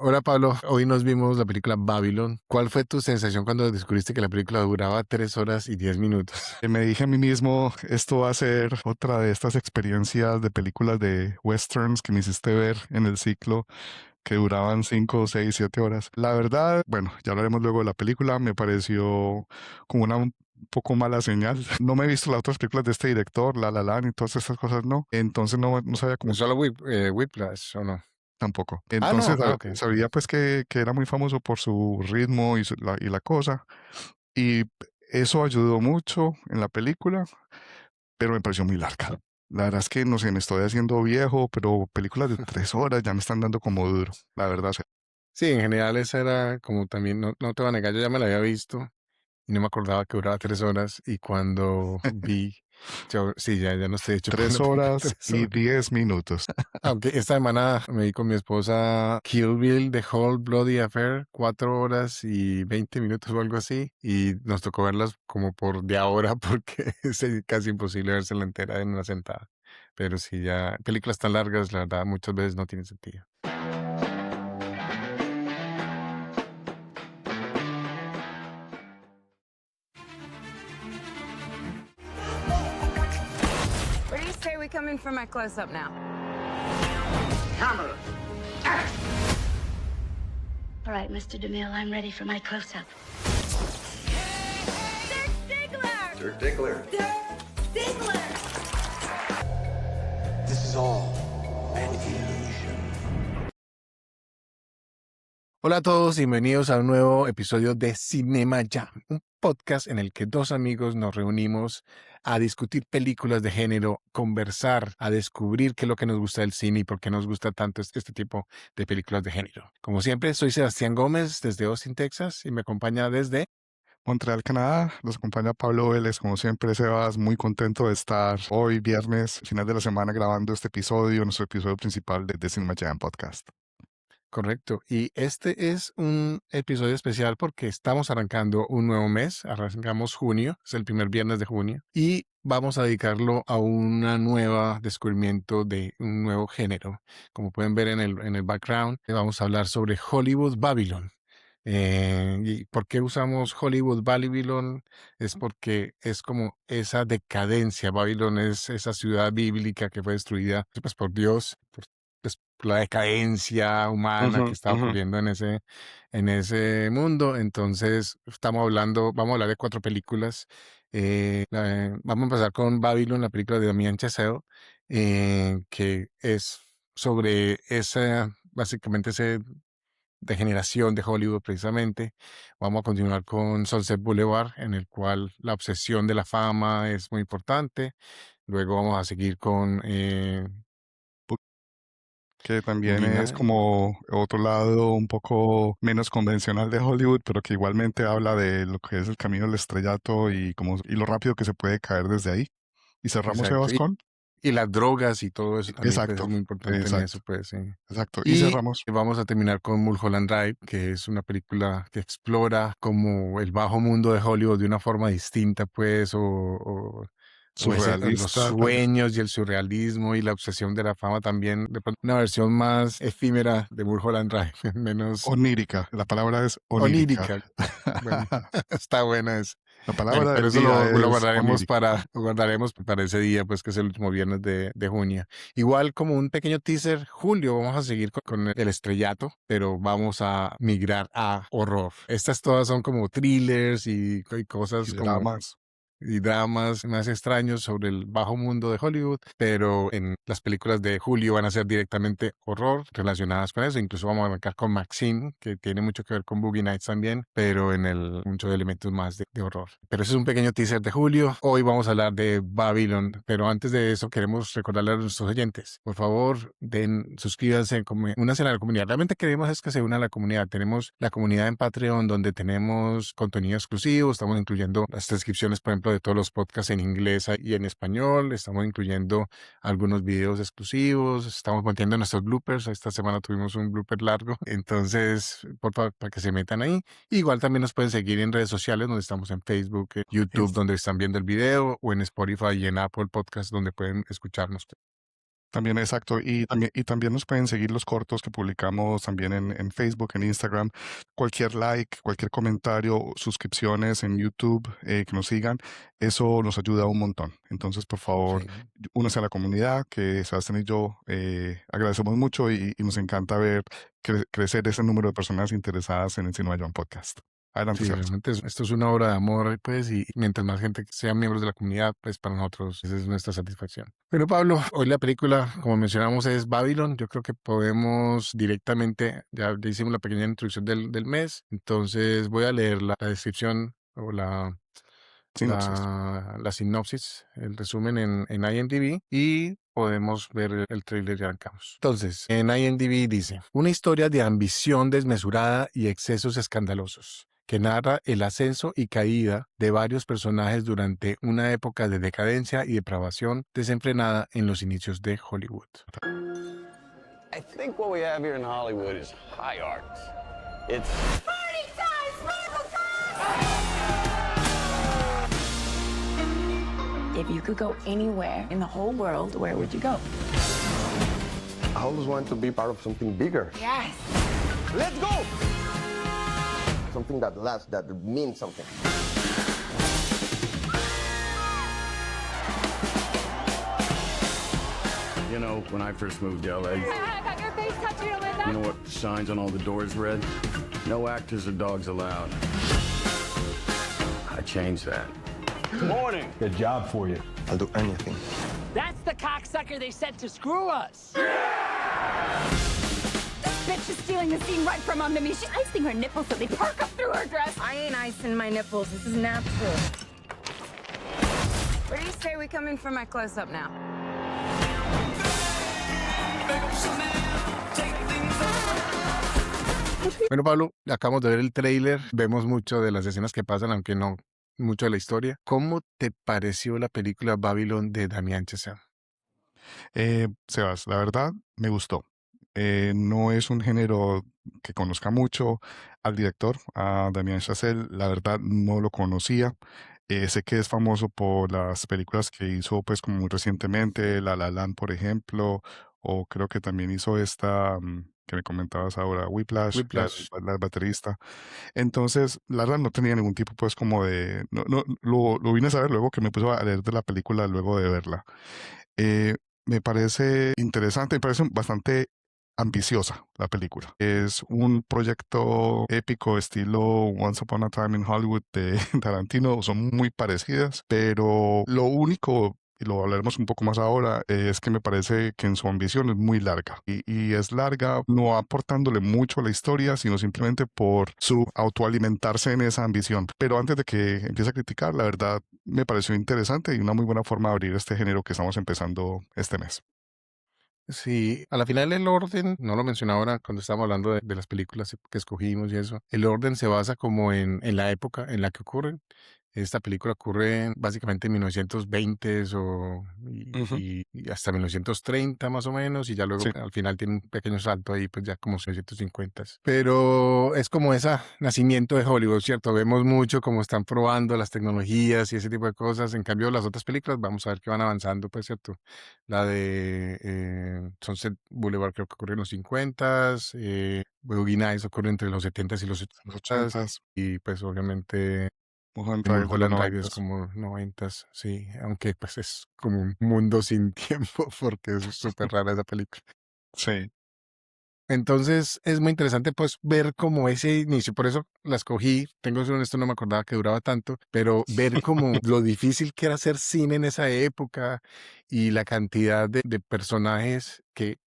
Hola Pablo, hoy nos vimos la película Babylon. ¿Cuál fue tu sensación cuando descubriste que la película duraba 3 horas y 10 minutos? Me dije a mí mismo, esto va a ser otra de estas experiencias de películas de westerns que me hiciste ver en el ciclo, que duraban 5, 6, 7 horas. La verdad, bueno, ya hablaremos luego de la película, me pareció como una un poco mala señal. No me he visto las otras películas de este director, La La Land y todas estas cosas, no. Entonces no sabía cómo ¿Solo Whiplash o no? tampoco. Ah, no, Entonces ok. sabía pues que era muy famoso por su ritmo y la cosa. Y eso ayudó mucho en la película, pero me pareció muy larga. La verdad es que no sé, me estoy haciendo viejo, pero películas de 3 horas ya me están dando como duro, la verdad. Sí, en general esa era como también, no te voy a negar, yo ya me la había visto y no me acordaba que duraba 3 horas y cuando vi, yo, sí, ya no estoy hecho para una Tres película de horas tres y horas. 10 minutos. Aunque esta semana me vi con mi esposa Kill Bill, The Whole Bloody Affair, 4 horas y 20 minutos o algo así, y nos tocó verlas como por de ahora porque es casi imposible verse la entera en una sentada. Pero sí, ya películas tan largas, la verdad, muchas veces no tienen sentido. Where do you say we come in for my close-up now? Camera. All right, Mr. DeMille, I'm ready for my close-up. Dirk Diggler. This is all an illusion. Hola a todos, bienvenidos a un nuevo episodio de Cinema Jam, un podcast en el que dos amigos nos reunimos a discutir películas de género, conversar, a descubrir qué es lo que nos gusta del cine y por qué nos gusta tanto este tipo de películas de género. Como siempre, soy Sebastián Gómez desde Austin, Texas, y me acompaña desde... Montreal, Canadá, los acompaña Pablo Vélez, como siempre, Sebas, muy contento de estar hoy, viernes, final de la semana, grabando este episodio, nuestro episodio principal de Cinema Jam Podcast. Correcto. Y este es un episodio especial porque estamos arrancando un nuevo mes. Arrancamos junio, es el primer viernes de junio. Y vamos a dedicarlo a un nuevo descubrimiento de un nuevo género. Como pueden ver en el background, vamos a hablar sobre Hollywood Babylon. ¿Y por qué usamos Hollywood Babylon? Es porque es como esa decadencia. Babylon es esa ciudad bíblica que fue destruida pues, por Dios, por la decadencia humana que está ocurriendo en ese mundo. Entonces, vamos a hablar de 4 películas. Vamos a empezar con Babylon, la película de Damien Chazelle, que es sobre básicamente ese degeneración de Hollywood precisamente. Vamos a continuar con Sunset Boulevard, en el cual la obsesión de la fama es muy importante. Luego vamos a seguir con Que también Boogie es Nights. como otro lado un poco menos convencional de Hollywood, pero que igualmente habla de lo que es el camino del estrellato y lo rápido que se puede caer desde ahí. Y cerramos Exacto. Sebas Y, con. y las drogas y todo eso también pues, es Exacto, muy importante en exacto, eso, pues, sí. exacto. Y Y cerramos vamos a terminar con Mulholland Drive, que es una película que explora como el bajo mundo de Hollywood de una forma distinta, pues, o los surrealista. sueños y el surrealismo y la obsesión de la fama también, de pronto una versión más efímera de Mulholland Drive, menos Onírica, la palabra es onírica. onírica. Bueno, está buena esa. La Bueno, palabra pero del eso día lo es guardaremos onírica. para ese día, pues que es el último viernes de junio. Igual como un pequeño teaser, julio vamos a seguir con el estrellato, pero vamos a migrar a horror. Estas todas son como thrillers y Y cosas como dramas. y dramas más extraños sobre el bajo mundo de Hollywood, pero en las películas de julio van a ser directamente horror relacionadas con eso. Incluso vamos a arrancar con Maxine, que tiene mucho que ver con Boogie Nights también, pero muchos elementos más de horror. Pero ese es un pequeño teaser de julio. Hoy vamos a hablar de Babylon, pero antes de eso queremos recordarle a nuestros oyentes, por favor, suscríbanse, únanse a la comunidad. Realmente queremos es que se una a la comunidad. Tenemos la comunidad en Patreon donde tenemos contenido exclusivo, estamos incluyendo las descripciones, por ejemplo, de todos los podcasts en inglés y en español. Estamos incluyendo algunos videos exclusivos. Estamos metiendo nuestros bloopers. Esta semana tuvimos un blooper largo. Entonces, por favor, para que se metan ahí. Igual también nos pueden seguir en redes sociales, donde estamos en Facebook, YouTube, Es- donde están viendo el video, o en Spotify y en Apple Podcast, donde pueden escucharnos. También, exacto. Y también nos pueden seguir los cortos que publicamos también en Facebook, en Instagram. Cualquier like, cualquier comentario, suscripciones en YouTube, que nos sigan, eso nos ayuda un montón. Entonces, por favor, Sí. únanse a la comunidad, que Sebastián y yo agradecemos mucho y nos encanta ver crecer ese número de personas interesadas en el Cine Joan Podcast. Adelante, Sí, Sebastián. realmente esto es una obra de amor, pues, y mientras más gente sean miembros de la comunidad, pues para nosotros esa es nuestra satisfacción. Bueno, Pablo, hoy la película, como mencionamos, es Babylon. Yo creo que podemos directamente, ya hicimos la pequeña introducción del mes, entonces voy a leer la descripción o Sinopsis. la sinopsis, el resumen en IMDb y podemos ver el tráiler y arrancamos. Entonces, en IMDb dice, una historia de ambición desmesurada y excesos escandalosos, que narra el ascenso y caída de varios personajes durante una época de decadencia y depravación desenfrenada en los inicios de Hollywood. I think what we have here in Hollywood is high art. It's If you could go anywhere in the whole world, where would you go? I always want to be part of something bigger, Yes. let's go. something that lasts, that means something. You know, when I first moved to LA, I got your face tattooed on my back. you know what the signs on all the doors read? No actors or dogs allowed. I changed that. Morning. Good job for you. I'll do anything. That's the cocksucker they sent to screw us. This bitch is stealing the scene right from under me. She's icing her nipples so they perk up through her dress. I ain't icing my nipples. This is natural. Where do you say we come in for my close-up now? Bueno, Pablo, acabamos de ver el tráiler, vemos mucho de las escenas que pasan, aunque no mucho de la historia. ¿Cómo te pareció la película Babylon de Damien Chazelle? Sebas, la verdad me gustó. No es un género que conozca mucho al director, a Damien Chazelle. La verdad no lo conocía. Sé que es famoso por las películas que hizo, pues, como muy recientemente, La La Land, por ejemplo, o creo que también hizo esta que me comentabas ahora, Whiplash, Whiplash. la del baterista. Entonces, la verdad no tenía ningún tipo, pues, como de... No, no, lo vine a saber luego que me puse a leer de la película luego de verla. Me parece interesante, me parece bastante ambiciosa la película. Es un proyecto épico estilo Once Upon a Time in Hollywood de Tarantino, son muy parecidas, pero lo único, y lo hablaremos un poco más ahora, es que me parece que en su ambición es muy larga. Y es larga no aportándole mucho a la historia, sino simplemente por su autoalimentarse en esa ambición. Pero antes de que empiece a criticar, la verdad me pareció interesante y una muy buena forma de abrir este género que estamos empezando este mes. Sí, a la final el orden, no lo mencioné ahora cuando estábamos hablando de las películas que escogimos y eso, el orden se basa como en la época en la que ocurren. Esta película ocurre básicamente en 1920 Ujú. y hasta 1930 más o menos, y ya luego Sí, al final tiene un pequeño salto ahí, pues ya como 1950. Pero es como ese nacimiento de Hollywood, ¿cierto? Vemos mucho cómo están probando las tecnologías y ese tipo de cosas. En cambio, las otras películas, vamos a ver que van avanzando, pues, ¿cierto? La de Sunset Boulevard creo que ocurre en los 50, Boogie Nights ocurre entre los 70 y los los 80, 80s, y pues obviamente Mulholland Drive de los Mulholland Drive es 90s. como 90, sí, aunque pues es como un mundo sin tiempo porque es súper rara esa película. Sí. Entonces es muy interesante pues ver como ese inicio, por eso la escogí, tengo que ser honesto, no me acordaba que duraba tanto, pero ver como lo difícil que era hacer cine en esa época y la cantidad de personajes que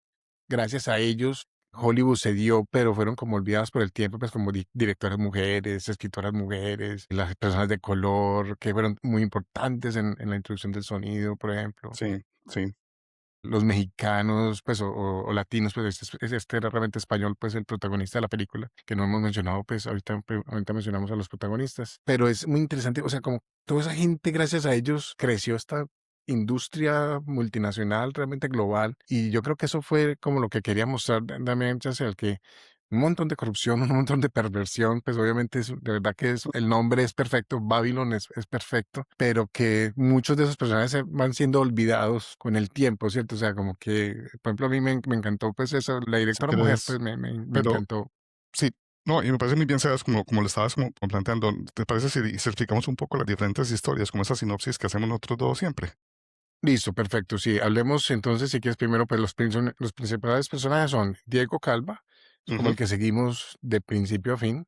gracias a ellos Hollywood se dio, pero fueron como olvidadas por el tiempo, pues como directoras mujeres, escritoras mujeres, las personas de color, que fueron muy importantes en la introducción del sonido, por ejemplo. Sí, sí, Los mexicanos, pues, o latinos, pues este era realmente español, pues el protagonista de la película, que no hemos mencionado, pues ahorita mencionamos a los protagonistas, pero es muy interesante, o sea, como toda esa gente, gracias a ellos, creció esta industria multinacional realmente global, y yo creo que eso fue como lo que quería mostrar también Chazelle, que un montón de corrupción, un montón de perversión, pues obviamente de verdad que el nombre es perfecto, Babylon es perfecto, pero que muchos de esos personajes van siendo olvidados con el tiempo, ¿cierto? O sea, como que, por ejemplo, a mí me encantó pues eso, la Si directora mujer, quieres, pues me pero encantó. sí, no, y me parece muy bien, Sebas, como lo estabas como planteando. ¿Te parece si explicamos un poco las diferentes historias, como esa sinopsis que hacemos nosotros dos siempre? Listo, perfecto, sí, hablemos entonces, si quieres primero, pues los principales personajes son Diego Calva, es como Ujú. el que seguimos de principio a fin,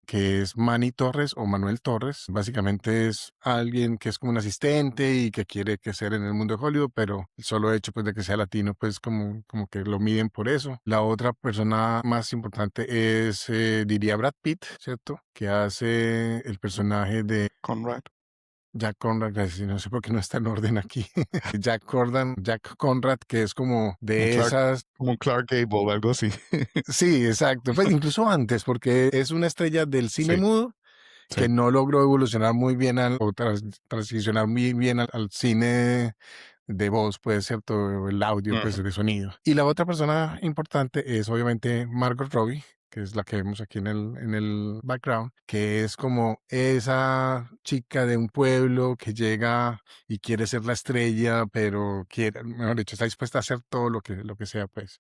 que es Manny Torres o Manuel Torres. Básicamente es alguien que es como un asistente y que quiere crecer en el mundo de Hollywood, pero el solo hecho pues de que sea latino, pues como que lo miden por eso. La otra persona más importante es, diría Brad Pitt, ¿cierto? Que hace el personaje de Conrad, Jack Conrad, gracias, no sé por qué no está en orden aquí. Jack Conrad, que es como un de Clark, esas. como un Clark Gable o algo así. Sí, exacto. Pues incluso antes, porque es una estrella del cine Sí, mudo sí. que no logró evolucionar muy bien o transicionar muy bien al cine de voz, pues, ¿cierto? El audio, pues, Ujú. de sonido. Y la otra persona importante es obviamente Margot Robbie, que es la que vemos aquí en el background, que es como esa chica de un pueblo que llega y quiere ser la estrella, pero quiere, mejor dicho, está dispuesta a hacer todo lo que sea, pues.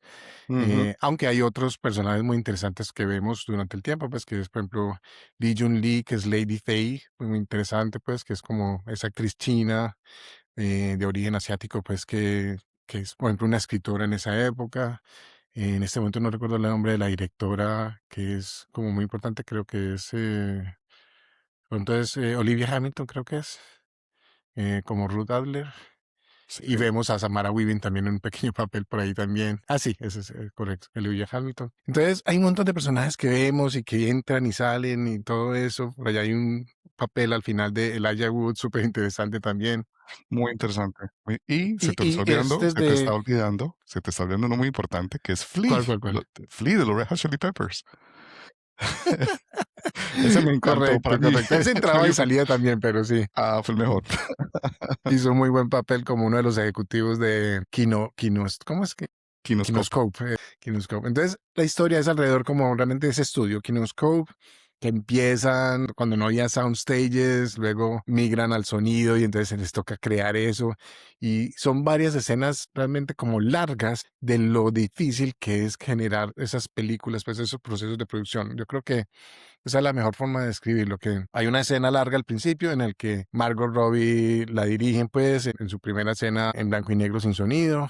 Ujú. Aunque hay otros personajes muy interesantes que vemos durante el tiempo, pues, que es, por ejemplo, Lee Jun Lee, que es Lady Faye, muy interesante, pues, que es como esa actriz china de origen asiático, pues, que es, por ejemplo, una escritora en esa época. En este momento no recuerdo el nombre de la directora, que es como muy importante, creo que es, entonces, Olivia Hamilton, creo que es, como Ruth Adler. Sí. Y vemos a Samara Weaving también en un pequeño papel por ahí también. Ah, sí, ese es correcto, Olivia Hamilton. Entonces, hay un montón de personajes que vemos y que entran y salen y todo eso. Por allá hay un papel al final de Elijah Wood súper interesante también. Muy interesante. Y Y es se te está olvidando uno muy importante, que es Flea, ¿Cuál? Flea de los Red Hot Chili Peppers. Ese me encantó para Correcto, mí. correcto. Ese Para entraba mí y salía también, pero sí. fue el mejor. Hizo un muy buen papel como uno de los ejecutivos de ¿cómo es que? Kinoscope. Kinoscope. Entonces, la historia es alrededor como realmente ese estudio, Kinoscope, que empiezan cuando no había sound stages, luego migran al sonido y entonces se les toca crear eso. Y son varias escenas realmente como largas de lo difícil que es generar esas películas, pues esos procesos de producción. Yo creo que esa es la mejor forma de describirlo, que hay una escena larga al principio en el que Margot Robbie la dirigen pues en su primera escena en blanco y negro sin sonido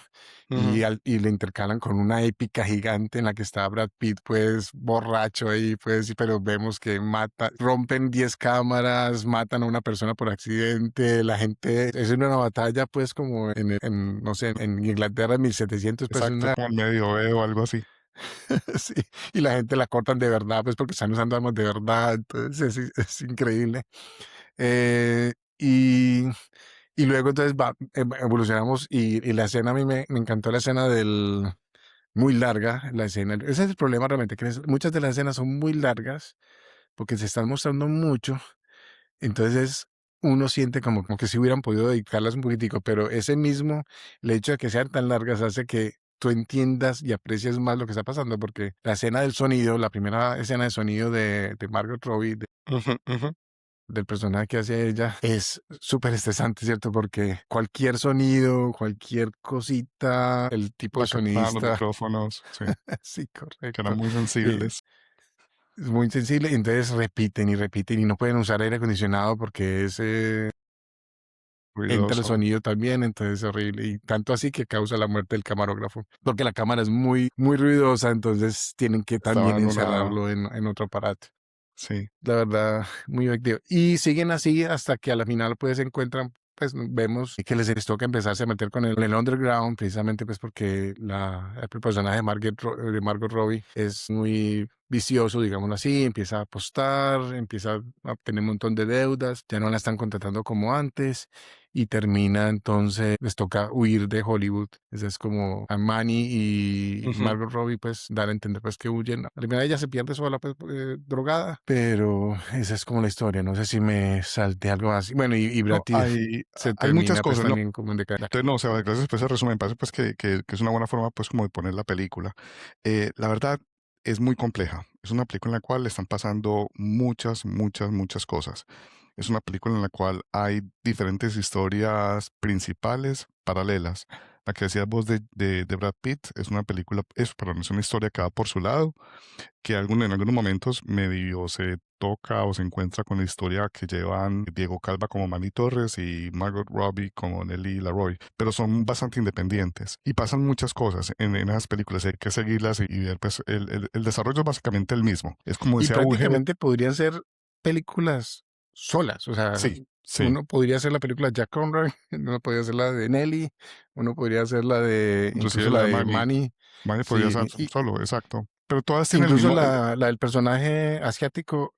Ujú. y le intercalan con una épica gigante en la que está Brad Pitt pues borracho ahí pues, pero vemos que rompen 10 cámaras, matan a una persona por accidente, la gente, es una batalla pues como no sé, en Inglaterra en 1700 pues Exacto, una. como el medioevo o algo así. Sí, y la gente la cortan de verdad, pues porque están usando armas de verdad, entonces es increíble. Eh, y, y luego entonces evolucionamos y la escena, a mí me encantó la escena muy larga, la escena. Ese es el problema realmente, que muchas de las escenas son muy largas porque se están mostrando mucho, entonces uno siente como que si hubieran podido dedicarlas un poquitico, pero el hecho de que sean tan largas hace que tú entiendas y aprecies más lo que está pasando, porque la escena del sonido, la primera escena de sonido de Margot Robbie, Ujú, ujú. del personaje que hace ella, es súper estresante, ¿cierto? Porque cualquier sonido, cualquier cosita, el tipo de La que tocaban los sonidista, micrófonos, sí, sí, que eran correcto. muy eh, sensibles, es muy sensible y entonces repiten y repiten y no pueden usar aire acondicionado porque entra el ruidoso. sonido también, entonces es horrible. Y tanto así que causa la muerte del camarógrafo. Porque la cámara es muy, muy ruidosa, entonces tienen que Estaba también en una, encerrarlo en otro aparato. sí, La verdad, muy efectivo. Y siguen así hasta que a la final pues se encuentran, pues vemos que les toca empezarse a meter con el underground, precisamente pues porque el personaje de Margot Robbie es muy vicioso, digámoslo así, empieza a apostar, empieza a tener un montón de deudas, ya no la están contratando como antes y termina entonces, les toca huir de Hollywood. Ese es como a Manny y ujú. Margot Robbie pues dar a entender pues que huyen. Al final ella se pierde sola pues drogada, pero esa es como la historia. No sé si me salté algo así. Bueno, y Brad No, Pitt se hay muchas termina pues cosas, ¿no? también como en decadencia. Entonces, no, o sea, gracias por ese resumen, me parece pues que es una buena forma pues como de poner la película. La verdad, es muy compleja. Es una película en la cual están pasando muchas, muchas, muchas cosas. Es una película en la cual hay diferentes historias principales, paralelas. La que decías vos de Brad Pitt es una película, perdón, es una historia que va por su lado, que en algunos momentos medio se toca o se encuentra con la historia que llevan Diego Calva como Manny Torres y Margot Robbie como Nelly Leroy, pero son bastante independientes y pasan muchas cosas en esas películas, hay que seguirlas y ver, pues el desarrollo es básicamente el mismo, es como Y ese auge, prácticamente podrían ser películas solas. O sea, sí, sí, uno podría hacer la película Jack Conroy, uno podría hacer la de Nelly, uno podría hacer la de, inclusive incluso la la de de Manny, Manny, Manny podría sí, ser y solo, exacto, pero todas tienen el incluso mismo, la del personaje asiático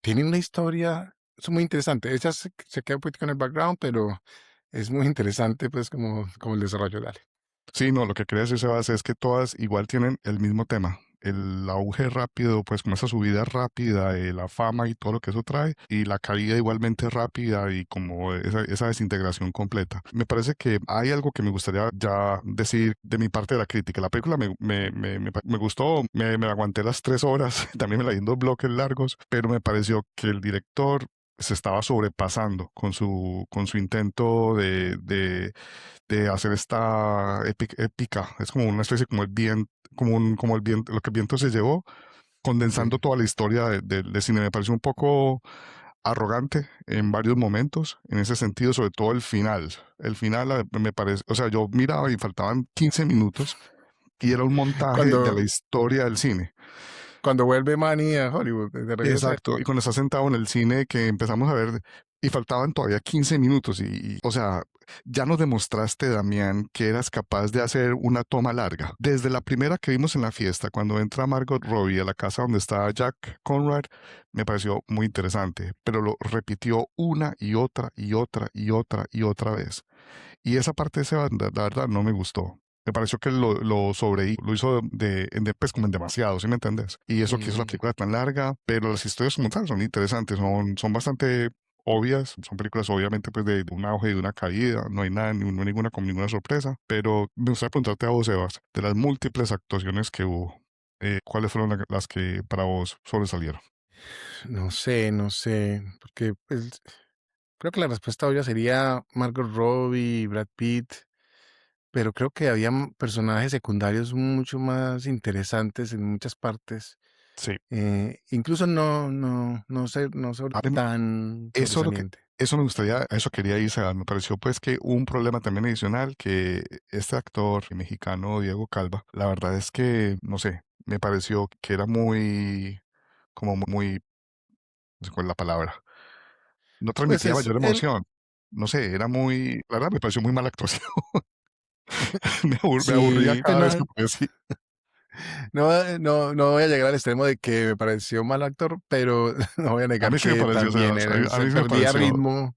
tiene una historia, es muy interesante. Ella se queda un poquito en el background, pero es muy interesante, pues, como el desarrollo. Dale. sí, no, lo que quería decir, Sebas, es que todas igual tienen el mismo tema. El auge rápido, pues como esa subida rápida, la fama y todo lo que eso trae, y la caída igualmente rápida y como esa desintegración completa. Me parece que hay algo que me gustaría ya decir de mi parte de la crítica. La película me gustó, me aguanté las 3 horas, también me la di en 2 bloques largos, pero me pareció que el director se estaba sobrepasando con su intento de hacer esta épica. Es como una especie como el viento, como el viento, lo que el viento se llevó, Sí. condensando toda la historia de cine. Me pareció un poco arrogante en varios momentos, en ese sentido, sobre todo el final. El final me parece, o sea, yo miraba y faltaban 15 minutos y era un montaje de la Cuando, historia del cine. cuando vuelve Manny a Hollywood, de regreso. Exacto, y cuando estás sentado en el cine que empezamos a ver y faltaban todavía 15 minutos o sea, ya nos demostraste, Damián, que eras capaz de hacer una toma larga. Desde la primera que vimos en la fiesta, cuando entra Margot Robbie a la casa donde está Jack Conrad, me pareció muy interesante, pero lo repitió una y otra y otra y otra y otra vez. Y esa parte de esa banda, la verdad, no me gustó. Me pareció que lo hizo pues como en demasiado, ¿sí me entiendes? Y eso que hizo la Mm, película tan larga, pero las historias como tal son interesantes, son bastante obvias, son películas obviamente pues de un auge y de una caída, no hay nada, no hay ninguna como ninguna sorpresa, pero me gustaría preguntarte a vos, Sebas, de las múltiples actuaciones que hubo, ¿cuáles fueron las que para vos sobresalieron? no sé, porque pues, creo que la respuesta obvia sería Margot Robbie, Brad Pitt, pero creo que había personajes secundarios mucho más interesantes en muchas partes. Sí. Incluso no tan Eso es lo que, sobresaliente. eso me gustaría, a eso quería ir, Sebas. Me pareció pues que hubo un problema también adicional que este actor mexicano Diego Calva, la verdad es que, no sé, me pareció que era como muy, no sé cuál es la palabra, no Pues transmitía es mayor él, emoción. No sé, era muy, la verdad me pareció muy mala actuación. Me aburría sí, pues cada vez que podía decir. no voy a llegar al extremo de que me pareció mal actor, pero no voy a A negar mí sí me que pareció, también Sebas, era, a se mí sí me perdía pareció. ritmo.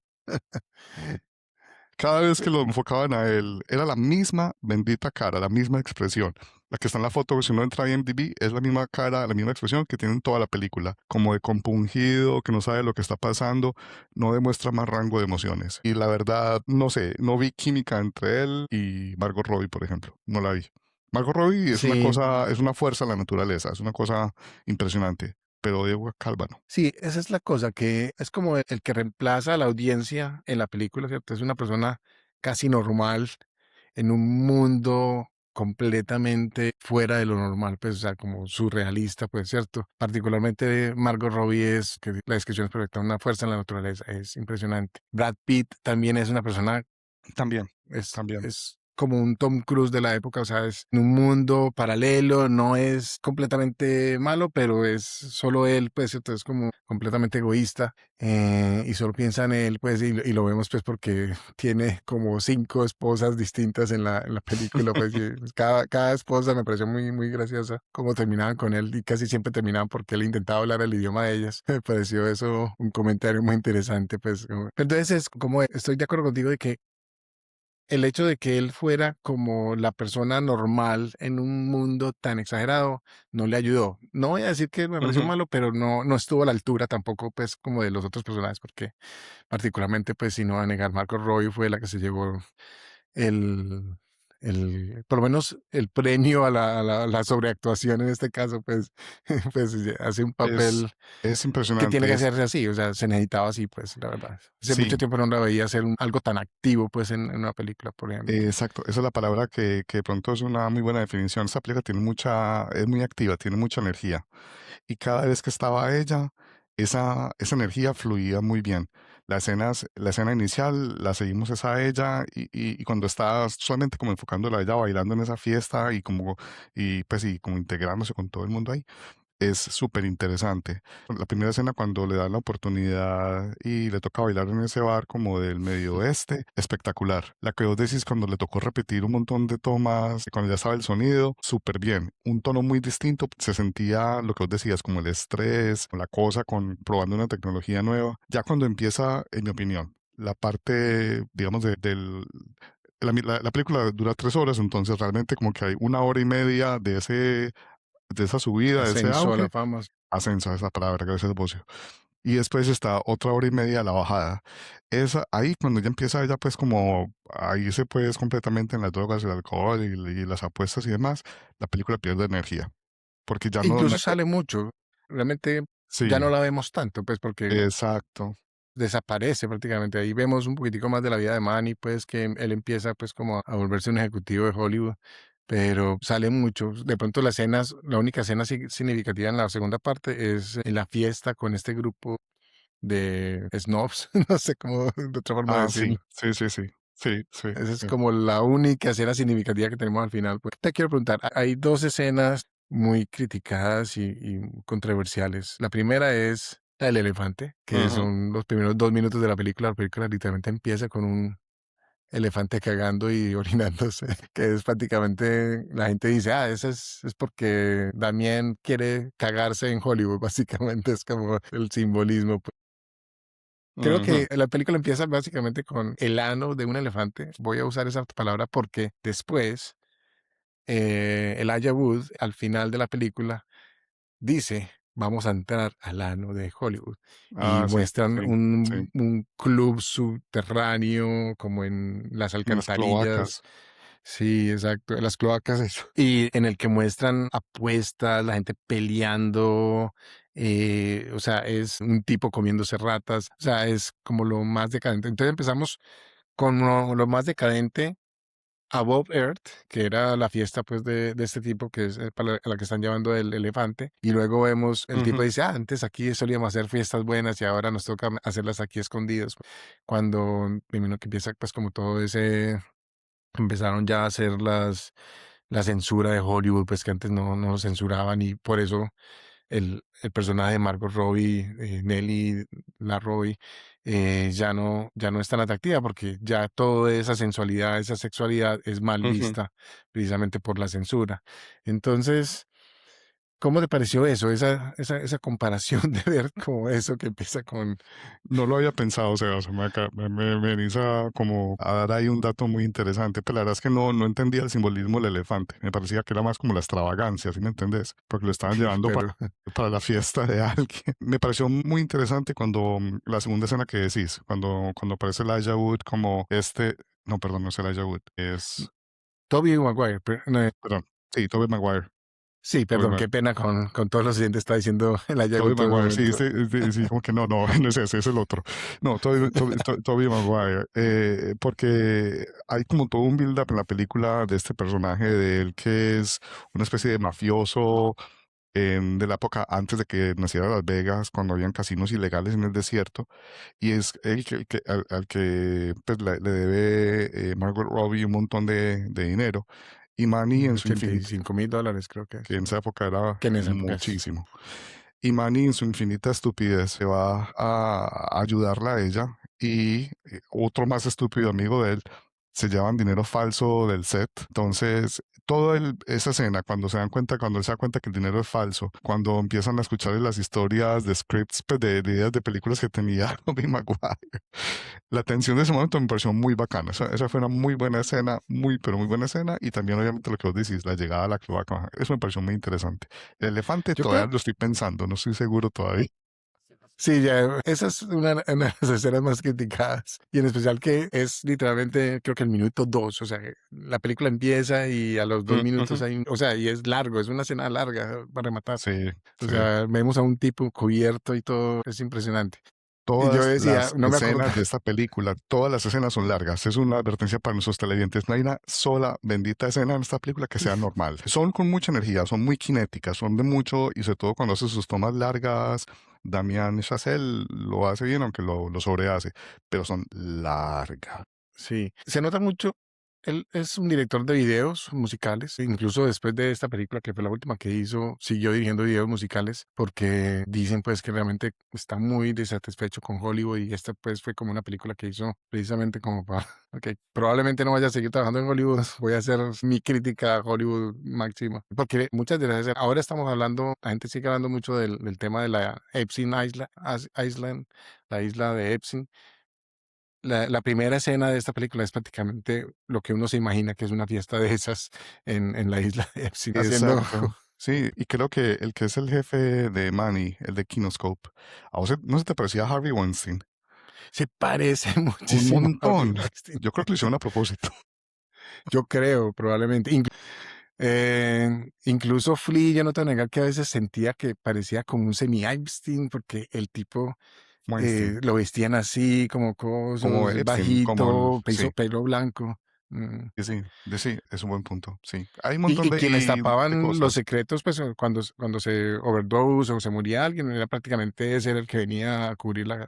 Cada vez que lo enfocaban a él, era la misma bendita cara, la misma expresión. La que está en la foto, si uno entra a IMDb, es la misma cara, la misma expresión que tiene en toda la película. Como de compungido, que no sabe lo que está pasando, no demuestra más rango de emociones. Y la verdad, no sé, no vi química entre él y Margot Robbie, por ejemplo. No la vi. Margot Robbie es una Sí, cosa, es una fuerza en la naturaleza, es una cosa impresionante. Pero Diego Calva no. sí, esa es la cosa, que es como el que reemplaza a la audiencia en la película, ¿cierto? Es una persona casi normal en un mundo completamente fuera de lo normal, pues, o sea, como surrealista, pues, ¿cierto? Particularmente Margot Robbie que la descripción es perfecta, una fuerza en la naturaleza, es impresionante. Brad Pitt también es una persona, También, también. es como un Tom Cruise de la época, o sea, es en un mundo paralelo, no es completamente malo, pero es solo él, pues, ¿cierto? Es como completamente egoísta, y solo piensa en él, pues, y lo vemos, pues, porque tiene como 5 esposas distintas en la película, pues, y pues, cada esposa me pareció muy, muy graciosa cómo terminaban con él y casi siempre terminaban porque él intentaba hablar el idioma de ellas. Me pareció eso un comentario muy interesante, pues. Entonces es como, estoy de acuerdo contigo de que el hecho de que él fuera como la persona normal en un mundo tan exagerado no le ayudó. No voy a decir que me pareció Ujú. malo, pero no estuvo a la altura tampoco, pues, como de los otros personajes, porque particularmente, pues, si no va a negar, Marco Roy fue la que se llevó el, por lo menos el premio a la sobreactuación en este caso, pues, pues hace un Es, papel es que tiene impresionante. que hacerse así, o sea, se necesitaba así, pues, la verdad. Hace mucho Sí, tiempo no la veía hacer algo tan activo, pues, en una película, por ejemplo. exacto. Esa es la palabra que de pronto es una muy buena definición. Esta película tiene es muy activa, tiene mucha energía. Y cada vez que estaba ella, esa energía fluía muy bien. La escena inicial la seguimos es a ella y cuando está solamente como enfocándola a ella bailando en esa fiesta y como integrándose con todo el mundo ahí, es súper interesante. La primera escena cuando le dan la oportunidad y le toca bailar en ese bar como del medio oeste, espectacular. La que vos decís cuando le tocó repetir un montón de tomas, cuando ya estaba el sonido, súper bien. Un tono muy distinto, se sentía lo que vos decías, como el estrés, la cosa con probando una tecnología nueva. Ya cuando empieza, en mi opinión, la parte, digamos, la película dura 3 horas, entonces realmente como que hay 1 hora y media de esa subida, de ese Ascenso a la auge, fama. ascenso a esa palabra, gracias, Bocio. Y después está otra hora y media la bajada. Ahí cuando ya empieza ella pues como a irse pues completamente en las drogas, el alcohol y las apuestas y demás, la película pierde energía. Porque ya no, Incluso sale mucho. Realmente ya sí, no la vemos tanto, pues, porque exacto. desaparece prácticamente. Ahí vemos un poquitico más de la vida de Manny, pues, que él empieza, pues, como a volverse un ejecutivo de Hollywood, pero sale mucho. De pronto la única escena significativa en la segunda parte es en la fiesta con este grupo de snobs, no sé cómo de otra forma Ah, decirlo. sí, sí, sí, sí, sí, sí, Esa es sí. como la única escena significativa que tenemos al final. Pues, te quiero preguntar, hay dos escenas muy criticadas y controversiales. La primera es la del elefante, que Ujú. son los primeros 2 minutos de la película. La película literalmente empieza con un elefante cagando y orinándose, que es prácticamente, la gente dice, eso es porque Damien quiere cagarse en Hollywood, básicamente es como el simbolismo. Creo Ujú. que la película empieza básicamente con el ano de un elefante. Voy a usar esa palabra porque después Elijah Wood, al final de la película, dice, vamos a entrar al ano de Hollywood. Y Ah, sí, muestran sí, sí. un club subterráneo, como en las En las alcantarillas. cloacas. Sí, exacto, en las cloacas, eso. Y en el que muestran apuestas, la gente peleando, o sea, es un tipo comiéndose ratas, o sea, es como lo más decadente. Entonces empezamos con lo más decadente, Above Earth, que era la fiesta pues de este tipo, que es para la que están llevando el elefante, y luego vemos, el tipo Ujú, dice, antes aquí solíamos hacer fiestas buenas y ahora nos toca hacerlas aquí escondidos, cuando primero que empieza pues como todo ese, empezaron ya a hacer la censura de Hollywood, pues que antes no censuraban y por eso el personaje de Margot Robbie, Nelly la Robbie, ya no es tan atractiva porque ya toda esa sensualidad, esa sexualidad es mal ujú. vista precisamente por la censura. Entonces, ¿cómo te pareció eso? Esa comparación de ver como eso que empieza con... No lo había pensado, o sea, me venís como a dar ahí un dato muy interesante, pero la verdad es que no entendía el simbolismo del elefante, me parecía que era más como la extravagancia, ¿sí me entendés? Porque lo estaban llevando Pero para la fiesta de alguien. Me pareció muy interesante cuando la segunda escena que decís, cuando aparece Elijah Wood como no, perdón, no es Elijah Wood, Tobey Maguire, no, perdón, sí, Tobey Maguire. sí, Tobey perdón, qué pena con todos los siguientes, está diciendo el Tobey Ayago todo el Maguire, sí, momento. sí, como que no es ese, es el otro. No, Tobey Maguire, porque hay como todo un build-up en la película de este personaje de él que es una especie de mafioso de la época antes de que naciera Las Vegas, cuando habían casinos ilegales en el desierto, y es el al que pues, le debe Margot Robbie un montón de dinero, y Manny en su infinita, $85,000 creo que que es. en esa época era Que en esa época es. muchísimo. Y Manny en su infinita estupidez se va a ayudarla a ella y otro más estúpido amigo de él se llevan dinero falso del set. Entonces, esa escena, cuando él se da cuenta que el dinero es falso, cuando empiezan a escuchar las historias de scripts pues, de ideas de películas que tenía Tobey Maguire, la tensión de ese momento me pareció muy bacana. Esa fue una muy buena escena, muy, pero muy buena escena. Y también, obviamente, lo que vos decís, la llegada a la cloaca. Eso me pareció muy interesante. El elefante Yo creo, todavía lo estoy pensando, no estoy seguro todavía. Sí, ya, esa es una de las escenas más criticadas. Y en especial que es literalmente, creo que el minuto 2. O sea, la película empieza y a los 2 minutos Ujú. hay o sea, y es largo, es una escena larga para rematar. Sí, O sí. sea, vemos a un tipo cubierto y todo, es impresionante. Y yo Todas decía, las no me acuerdo. escenas de esta película, todas las escenas son largas. Es una advertencia para nuestros televidentes. No hay una sola bendita escena en esta película que sea normal. Son con mucha energía, son muy cinéticas, son de mucho, y sobre todo cuando hace sus tomas largas. Damien Chazelle lo hace bien, aunque lo sobrehace, pero son largas. Sí, se nota mucho. Él es un director de videos musicales, incluso después de esta película, que fue la última que hizo, siguió dirigiendo videos musicales, porque dicen pues que realmente está muy desatisfecho con Hollywood y esta pues fue como una película que hizo precisamente como para, ok, probablemente no vaya a seguir trabajando en Hollywood, voy a hacer mi crítica a Hollywood máxima, porque muchas de las escenas, ahora estamos hablando, la gente sigue hablando mucho del tema de la Epstein Island, la isla de Epstein. La primera escena de esta película es prácticamente lo que uno se imagina que es una fiesta de esas en la isla de Epstein, haciendo Exacto. Sí, y creo que el que es el jefe de Manny, el de Kinoscope, ¿a vos no se te parecía a Harvey Weinstein? se parece Un muchísimo a Harvey montón. Weinstein. Yo creo que lo hicieron a propósito. Yo creo, probablemente. Incluso Flea, yo no te voy a negar que a veces sentía que parecía como un semi-Epstein, porque el tipo Weinstein, lo vestían así, como como cosos, Epstein, como el, bajito, sí, pelo blanco. Mm. sí, sí, es un buen punto, sí. Hay un Y, montón y quienes de tapaban los cosas. secretos, pues cuando se overdose o se moría alguien, era prácticamente ese era el que venía a cubrir la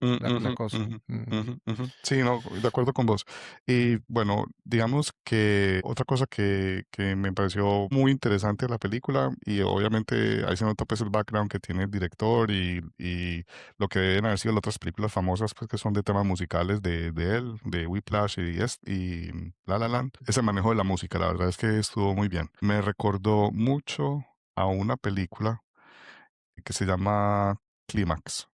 Ujú, cosa. ujú, ujú, ujú. Sí, no, de acuerdo con vos. Y bueno, digamos que otra cosa que me pareció muy interesante de la película, y obviamente ahí se nota pues el background que tiene el director y lo que deben haber sido las otras películas famosas pues que son de temas musicales de él, de Whiplash y La La Land. Ese manejo de la música, la verdad es que estuvo muy bien. Me recordó mucho a una película que se llama Clímax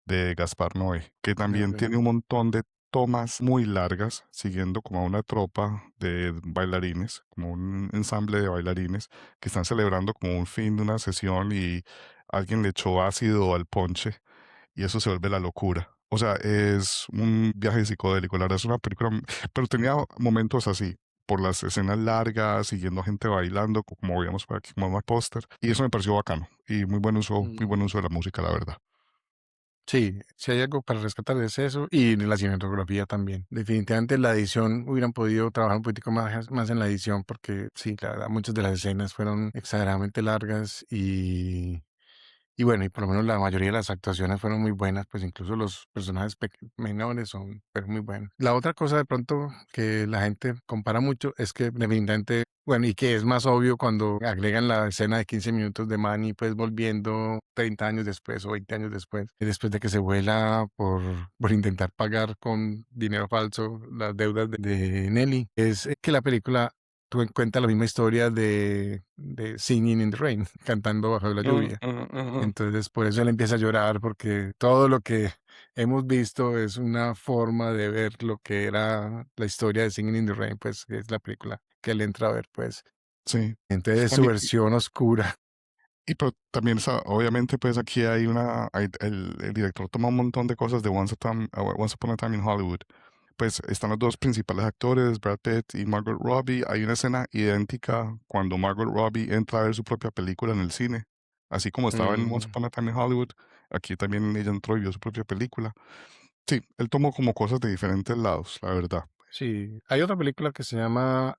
de Gaspar Noé, que también Ok. tiene un montón de tomas muy largas, siguiendo como a una tropa de bailarines, como un ensamble de bailarines que están celebrando como un fin de una sesión y alguien le echó ácido al ponche y eso se vuelve la locura. O sea, es un viaje psicodélico, la verdad es una película, pero tenía momentos así, por las escenas largas, siguiendo a gente bailando, como veíamos por aquí, como un póster, y eso me pareció bacano, y muy buen uso de la música, la verdad. Sí, si hay algo para rescatar es eso y la cinematografía también. Definitivamente la edición hubieran podido trabajar un poquitico más en la edición porque sí, la verdad, muchas de las escenas fueron exageradamente largas y bueno, y por lo menos la mayoría de las actuaciones fueron muy buenas, pues incluso los personajes menores fueron muy buenos. La otra cosa de pronto que la gente compara mucho es que definitivamente, bueno, y que es más obvio cuando agregan la escena de 15 minutos de Manny, pues volviendo 30 años después o 20 años después, y después de que se vuela por intentar pagar con dinero falso las deudas de Nelly, es que la película tú cuenta la misma historia de Singing in the Rain, cantando bajo la lluvia. Entonces, por eso él empieza a llorar, porque todo lo que hemos visto es una forma de ver lo que era la historia de Singing in the Rain, pues, que es la película que él entra a ver, pues. Sí. Entonces, es su También, versión oscura. y pero también, obviamente, pues aquí hay el director toma un montón de cosas de Once Upon a Time in Hollywood. Pues están los dos principales actores, Brad Pitt y Margot Robbie. Hay una escena idéntica cuando Margot Robbie entra a ver su propia película en el cine. Así como estaba en Once Mm, Upon a Time in Hollywood, aquí también ella entró y vio su propia película. Sí, él tomó como cosas de diferentes lados, la verdad. sí, hay otra película que se llama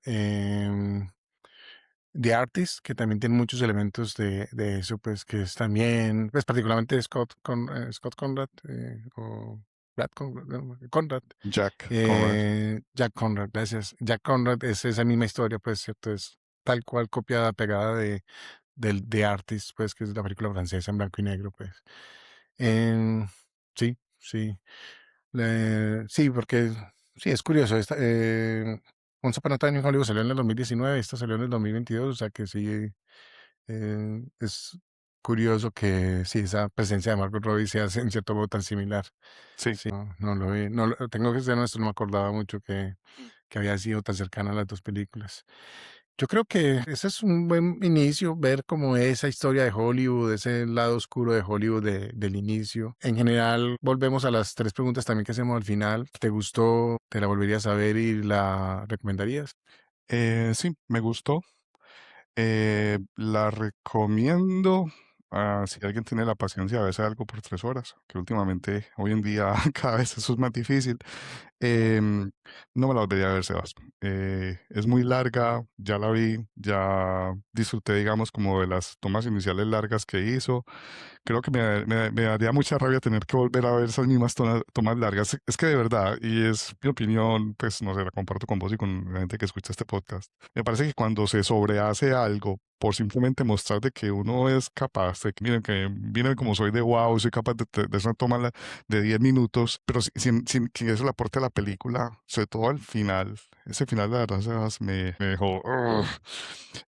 The Artist, que también tiene muchos elementos de eso, pues, que es también, pues, particularmente Scott Conrad, o Brad Conrad, no, Conrad. Jack Conrad. Jack Conrad, gracias. Jack Conrad es esa misma historia, pues, ¿cierto? Es tal cual copiada, pegada del The Artist, pues, que es la película francesa en blanco y negro, pues. Em, sí, sí. Sí, porque sí, es curioso. Once Upon a Time in Hollywood salió en el 2019, esta salió en el 2022, o sea que sí, es curioso que sí, esa presencia de Margot Robbie sea en cierto modo tan similar. Sí, Sí, no lo vi, tengo que ser honesto, no me acordaba mucho que había sido tan cercana a las dos películas. Yo creo que ese es un buen inicio, ver como esa historia de Hollywood, ese lado oscuro de Hollywood del inicio. En general, volvemos a las 3 preguntas también que hacemos al final. ¿Te gustó? ¿Te la volverías a ver y la recomendarías? Sí, me gustó. La recomiendo si alguien tiene la paciencia de verse algo por 3 horas, que últimamente, hoy en día, cada vez eso es más difícil. Em, no me la volvería a ver, Sebas. Es muy larga, ya la vi, ya disfruté, digamos, como de las tomas iniciales largas que hizo. Creo que me daría mucha rabia tener que volver a ver esas mismas tomas largas. Es que de verdad, y es mi opinión, pues no sé, la comparto con vos y con la gente que escucha este podcast. Me parece que cuando se sobrehace algo por simplemente mostrar de que uno es capaz, de que miren como soy de wow, soy capaz de hacer una toma de 10 minutos, pero sin que eso le aporte a la película, sobre todo al final. Ese final, la verdad, Sebas, me dejó. Ugh.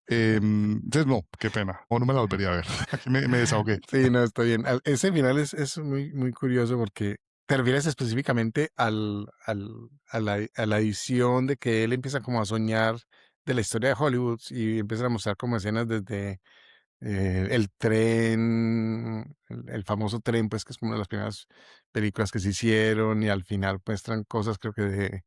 Entonces, no, qué pena. O no me la volvería a ver. Aquí me desahogué. Sí, no, está bien. Ese final es muy, muy curioso porque te refieres específicamente a la edición de que él empieza como a soñar de la historia de Hollywood y empieza a mostrar como escenas desde el tren, el famoso tren, pues que es como una de las primeras películas que se hicieron y al final muestran cosas creo que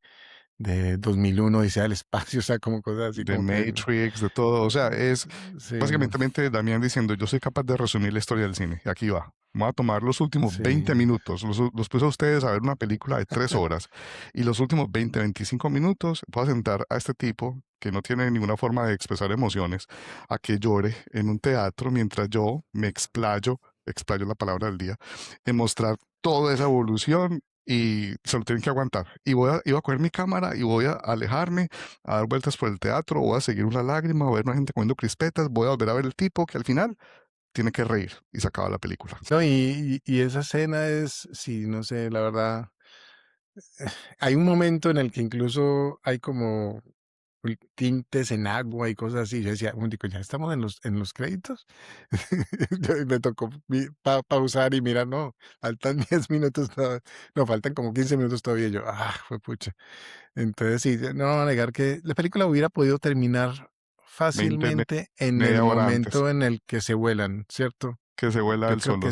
de 2001, Odisea del espacio, o sea, como cosas así De como que... Matrix, de todo. O sea, es Sí, básicamente Damián diciendo, yo soy capaz de resumir la historia del cine. Y aquí va. Voy a tomar los últimos sí. 20 minutos, los puse a ustedes a ver una película de 3 horas. Y los últimos 20, 25 minutos voy a sentar a este tipo que no tiene ninguna forma de expresar emociones, a que llore en un teatro mientras yo me explayo la palabra del día, en mostrar toda esa evolución y se lo tienen que aguantar. Iba a coger mi cámara y voy a alejarme, a dar vueltas por el teatro, voy a seguir una lágrima, voy a ver una gente comiendo crispetas, voy a volver a ver el tipo que al final tiene que reír y se acaba la película. No, y esa escena es, sí, no sé, la verdad, hay un momento en el que incluso hay como tintes en agua y cosas así. Yo decía, un momentico, ya estamos en los créditos. Me tocó pausar y mirar, no, faltan 10 minutos todavía. No, faltan como 15 minutos todavía. Yo, fue pucha. Entonces, sí, no voy a negar que la película hubiera podido terminar 20, fácilmente en el media hora antes momento en el que se vuelan, ¿cierto? que se vuela Yo el creo sol. que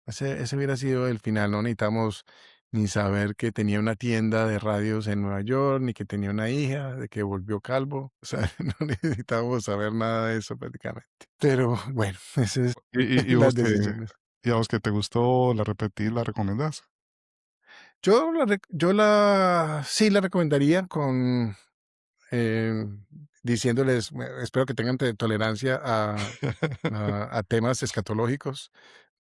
O sea, ese hubiera sido el final, no necesitamos ni saber que tenía una tienda de radios en Nueva York, ni que tenía una hija, de que volvió calvo. O sea, no necesitábamos saber nada de eso prácticamente. Pero bueno, esas es y las vos que, decisiones. y a vos que te gustó, la repetí, la recomendás. Sí la recomendaría con eh, diciéndoles, espero que tengan tolerancia a temas escatológicos,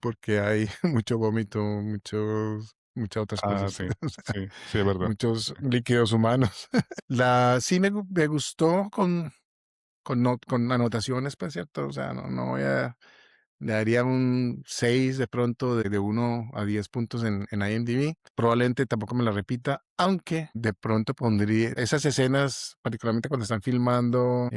porque hay mucho vómito, muchas otras Ah, cosas, sí, o sea, sí, sí, es verdad. muchos líquidos humanos. Sí me gustó con anotaciones, pues, ¿cierto? O sea, no voy a... Le daría un 6 de pronto de 1 a 10 puntos en IMDb. Probablemente tampoco me la repita, aunque de pronto pondría esas escenas, particularmente cuando están filmando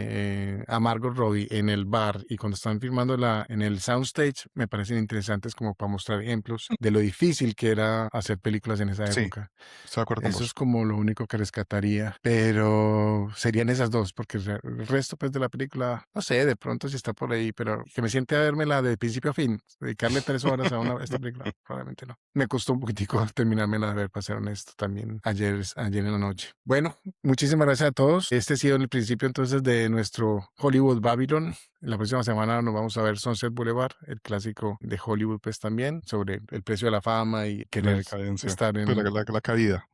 a Margot Robbie en el bar y cuando están filmando en el soundstage, me parecen interesantes como para mostrar ejemplos de lo difícil que era hacer películas en esa Sí, época. estoy de acuerdo con Eso es vos. como lo único que rescataría, pero serían esas dos, porque el resto pues de la película, no sé, de pronto si está por ahí, pero que me siente a vérmela de principio a fin, dedicarle 3 horas a esta película, probablemente no. Me costó un poquitico terminármela de ver, para ser honesto, también ayer en la noche. Bueno, muchísimas gracias a todos. Este ha sido el principio entonces de nuestro Hollywood Babylon. La próxima semana nos vamos a ver Sunset Boulevard, el clásico de Hollywood pues también, sobre el precio de la fama y La querer decadencia, estar pues en la caída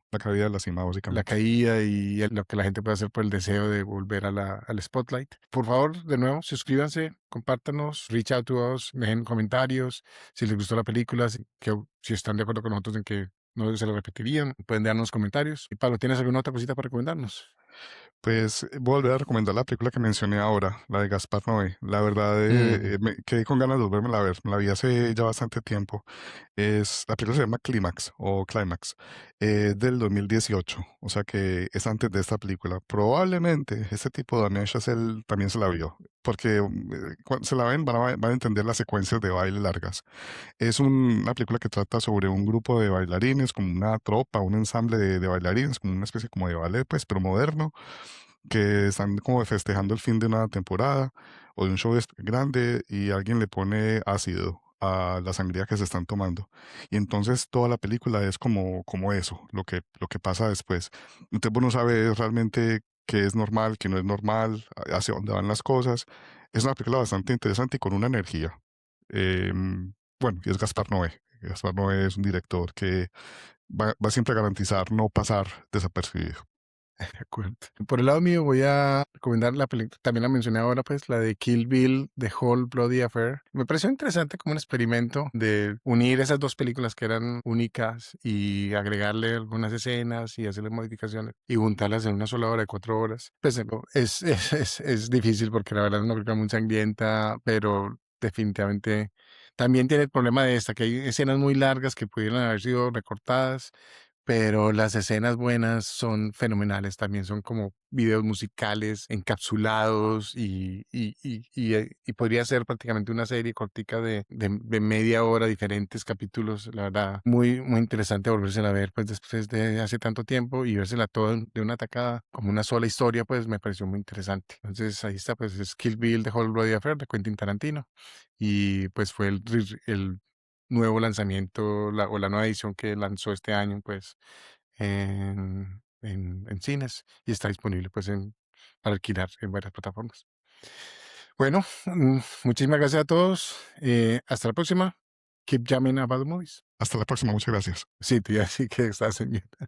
de la cima, la básicamente. caída y lo que la gente puede hacer por el deseo de volver al spotlight. Por favor, de nuevo, suscríbanse, compártanos, reach out to us, dejen comentarios, si les gustó la película, si están de acuerdo con nosotros en que no se la repetirían, pueden darnos comentarios. Y Pablo, ¿tienes alguna otra cosita para recomendarnos? Pues voy a volver a recomendar la película que mencioné ahora, la de Gaspar Noé. La verdad, Mm, me quedé con ganas de volverme a ver. Me la vi hace ya bastante tiempo. La película se llama Clímax o Climax, del 2018. O sea que es antes de esta película. Probablemente este tipo de Damien Chazelle también se la vio. Porque cuando se la ven van a entender las secuencias de baile largas. Es una película que trata sobre un grupo de bailarines, como una tropa, un ensamble de bailarines, como una especie como de ballet, pues, pero moderno, que están como festejando el fin de una temporada o de un show grande y alguien le pone ácido a la sangría que se están tomando. Y entonces toda la película es como eso, lo que pasa después. Entonces vos no sabes realmente qué es normal, qué no es normal, hacia dónde van las cosas. Es una película bastante interesante y con una energía. Bueno, y es Gaspar Noé. Gaspar Noé es un director que va siempre a garantizar no pasar desapercibido. De acuerdo. Por el lado mío voy a recomendar la película, también la mencioné ahora, pues la de Kill Bill, The Whole Bloody Affair. Me pareció interesante como un experimento de unir esas dos películas que eran únicas y agregarle algunas escenas y hacerle modificaciones y juntarlas en una sola hora de 4 horas. Pues es difícil porque la verdad es una película muy sangrienta, pero definitivamente también tiene el problema de esta, que hay escenas muy largas que pudieran haber sido recortadas, pero las escenas buenas son fenomenales, también son como videos musicales encapsulados y podría ser prácticamente una serie cortica de media hora, diferentes capítulos, la verdad, muy, muy interesante volvérsela a ver pues después de hace tanto tiempo y vérsela toda de una tacada, como una sola historia, pues me pareció muy interesante. Entonces ahí está, pues es Kill Bill, The Whole Bloody Affair de Quentin Tarantino y pues fue el nuevo lanzamiento o la nueva edición que lanzó este año, pues, en cines y está disponible, pues, para alquilar en varias plataformas. Bueno, muchísimas gracias a todos. Hasta la próxima. Keep jamming about the movies. Hasta la próxima, muchas gracias. Sí, te iba a decir que estás en mute.